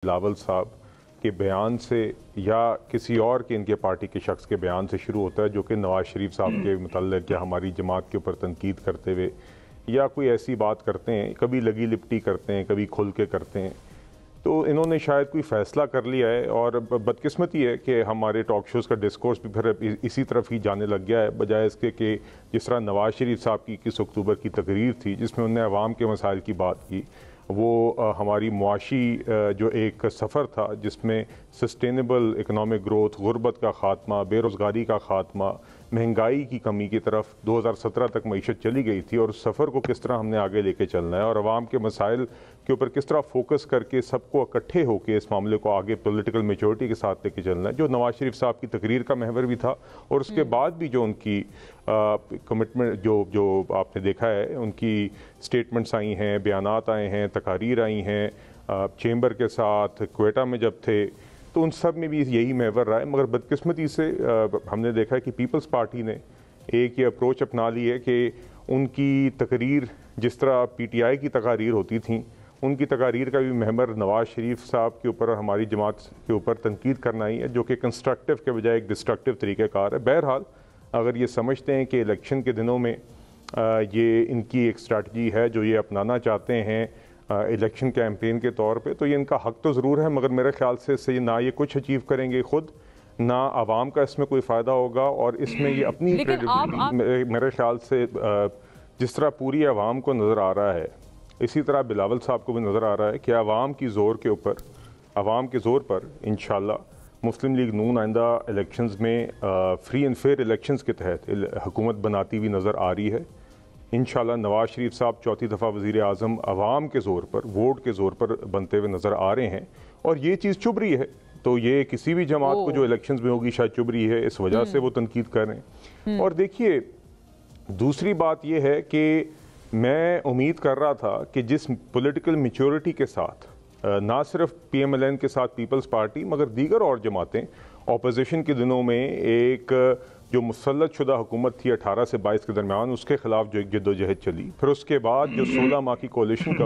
बिलावल साहब के बयान से या किसी और के इनके पार्टी के शख्स के बयान से शुरू होता है जो कि नवाज शरीफ साहब के मुतल्लिक़ या हमारी जमात के ऊपर तनकीद करते हुए या कोई ऐसी बात करते हैं, कभी लगी लिपटी करते हैं, कभी खुल के करते हैं। तो इन्होंने शायद कोई फ़ैसला कर लिया है और बदकिस्मती है कि हमारे टॉक शोज़ का डिस्कोर्स भी फिर इसी तरफ ही जाने लग गया है, बजाय इसके कि जिस तरह नवाज शरीफ साहब की 21 अक्टूबर की तकरीर थी जिसमें उन्होंने अवाम के मसाइल की बात की, वो हमारी मुआशी जो एक सफ़र था जिसमें सस्टेनेबल इकनॉमिक ग्रोथ, गुर्बत का ख़ात्मा, बेरोज़गारी का ख़ात्मा, महंगाई की कमी की तरफ 2017 तक मईशत चली गई थी और उस सफ़र को किस तरह हमने आगे लेके चलना है और आवाम के मसाइल के ऊपर किस तरह फोकस करके सबको इकट्ठे होकर इस मामले को आगे पॉलिटिकल मेच्योरिटी के साथ लेके चलना है, जो नवाज शरीफ साहब की तकरीर का महवर भी था और उसके बाद भी जो उनकी कमिटमेंट जो आपने देखा है, उनकी स्टेटमेंट्स आई हैं, बयानात आए हैं, तकारीर आई हैं, चेंबर के साथ क्वेटा में जब थे तो उन सब में भी यही महवर रहा है। मगर बदकिस्मती से हमने देखा है कि पीपल्स पार्टी ने एक ये अप्रोच अपना ली है कि उनकी तकरीर जिस तरह PTI की तकारीर होती थी, उनकी तकारीर का भी महवर नवाज शरीफ साहब के ऊपर और हमारी जमात के ऊपर तनकीद करना ही है, जो कि कंस्ट्रक्टिव के बजाय एक डिस्ट्रक्टिव तरीक़ाकार है। बहरहाल अगर ये समझते हैं कि इलेक्शन के दिनों में ये इनकी एक स्ट्रैटजी है जो ये अपनाना चाहते हैं इलेक्शन कैंपेन के तौर पे, तो ये इनका हक तो ज़रूर है, मगर मेरे ख्याल से ना ये कुछ अचीव करेंगे खुद, ना आवाम का इसमें कोई फ़ायदा होगा और इसमें ये अपनी क्रेडिबिलिटी मेरे ख्याल से जिस तरह पूरी आवाम को नज़र आ रहा है इसी तरह बिलावल साहब को भी नज़र आ रहा है कि आवाम के ज़ोर पर इंशाल्लाह मुस्लिम लीग नून आइंदा इलेक्शंस में फ्री एंड फेयर इलेक्शंस के तहत हुकूमत बनाती हुई नज़र आ रही है। इंशाल्लाह नवाज शरीफ साहब चौथी दफ़ा वज़ीर आज़म आवाम के ज़ोर पर, वोट के ज़ोर पर बनते हुए नज़र आ रहे हैं और ये चीज़ चुभ रही है, तो ये किसी भी जमात को जो इलेक्शंस में होगी शायद चुभ रही है, इस वजह से वो तनकीद कर रहे हैं। और देखिए दूसरी बात ये है कि मैं उम्मीद कर रहा था कि जिस पॉलिटिकल मैच्योरिटी के साथ ना सिर्फ PMLN के साथ पीपल्स पार्टी मगर दीगर और जमातें ऑपोजिशन के दिनों में एक जो मुसल्लत शुदा हुकूमत थी 18 से 22 के दरमियान, उसके खिलाफ जो एक जद्दोजहद चली, फिर उसके बाद जो 16 माह की कोalition